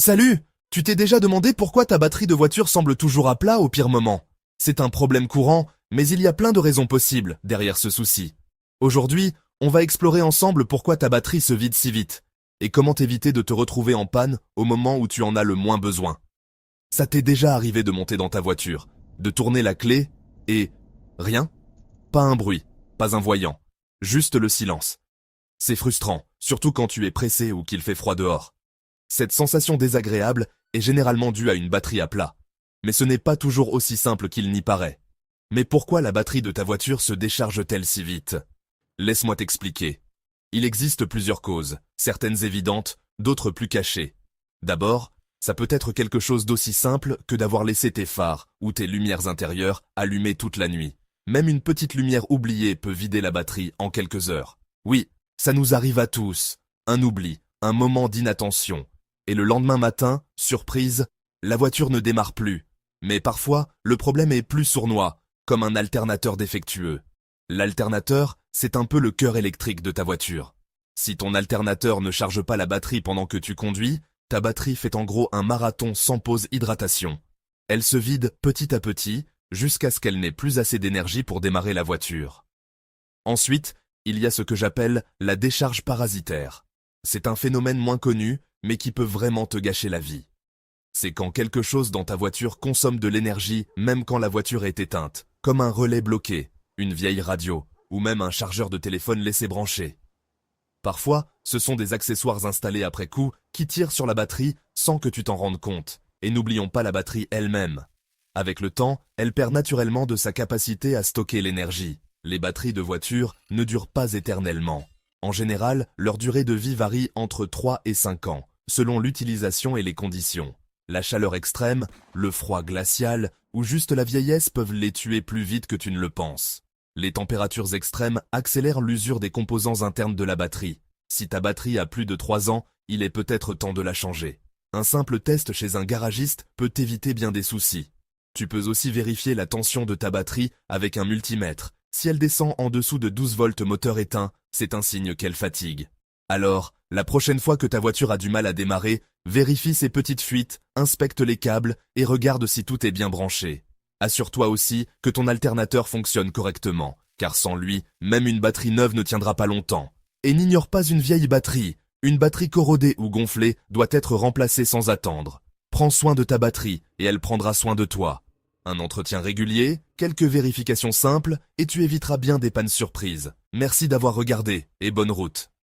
Salut! Tu t'es déjà demandé pourquoi ta batterie de voiture semble toujours à plat au pire moment? C'est un problème courant, mais il y a plein de raisons possibles derrière ce souci. Aujourd'hui, on va explorer ensemble pourquoi ta batterie se vide si vite, et comment t'éviter de te retrouver en panne au moment où tu en as le moins besoin. Ça t'est déjà arrivé de monter dans ta voiture, de tourner la clé, et... rien? Pas un bruit, pas un voyant, juste le silence. C'est frustrant, surtout quand tu es pressé ou qu'il fait froid dehors. Cette sensation désagréable est généralement due à une batterie à plat. Mais ce n'est pas toujours aussi simple qu'il n'y paraît. Mais pourquoi la batterie de ta voiture se décharge-t-elle si vite? Laisse-moi t'expliquer. Il existe plusieurs causes, certaines évidentes, d'autres plus cachées. D'abord, ça peut être quelque chose d'aussi simple que d'avoir laissé tes phares ou tes lumières intérieures allumées toute la nuit. Même une petite lumière oubliée peut vider la batterie en quelques heures. Oui, ça nous arrive à tous. Un oubli, un moment d'inattention. Et le lendemain matin, surprise, la voiture ne démarre plus. Mais parfois, le problème est plus sournois, comme un alternateur défectueux. L'alternateur, c'est un peu le cœur électrique de ta voiture. Si ton alternateur ne charge pas la batterie pendant que tu conduis, ta batterie fait en gros un marathon sans pause hydratation. Elle se vide petit à petit, jusqu'à ce qu'elle n'ait plus assez d'énergie pour démarrer la voiture. Ensuite, il y a ce que j'appelle la décharge parasitaire. C'est un phénomène moins connu, mais qui peut vraiment te gâcher la vie. C'est quand quelque chose dans ta voiture consomme de l'énergie même quand la voiture est éteinte, comme un relais bloqué, une vieille radio, ou même un chargeur de téléphone laissé branché. Parfois, ce sont des accessoires installés après coup qui tirent sur la batterie sans que tu t'en rendes compte. Et n'oublions pas la batterie elle-même. Avec le temps, elle perd naturellement de sa capacité à stocker l'énergie. Les batteries de voiture ne durent pas éternellement. En général, leur durée de vie varie entre 3 et 5 ans, selon l'utilisation et les conditions. La chaleur extrême, le froid glacial ou juste la vieillesse peuvent les tuer plus vite que tu ne le penses. Les températures extrêmes accélèrent l'usure des composants internes de la batterie. Si ta batterie a plus de 3 ans, il est peut-être temps de la changer. Un simple test chez un garagiste peut t'éviter bien des soucis. Tu peux aussi vérifier la tension de ta batterie avec un multimètre. Si elle descend en dessous de 12 volts moteur éteint, c'est un signe qu'elle fatigue. Alors, la prochaine fois que ta voiture a du mal à démarrer, vérifie ses petites fuites, inspecte les câbles et regarde si tout est bien branché. Assure-toi aussi que ton alternateur fonctionne correctement, car sans lui, même une batterie neuve ne tiendra pas longtemps. Et n'ignore pas une vieille batterie. Une batterie corrodée ou gonflée doit être remplacée sans attendre. Prends soin de ta batterie et elle prendra soin de toi. Un entretien régulier, quelques vérifications simples et tu éviteras bien des pannes surprises. Merci d'avoir regardé et bonne route.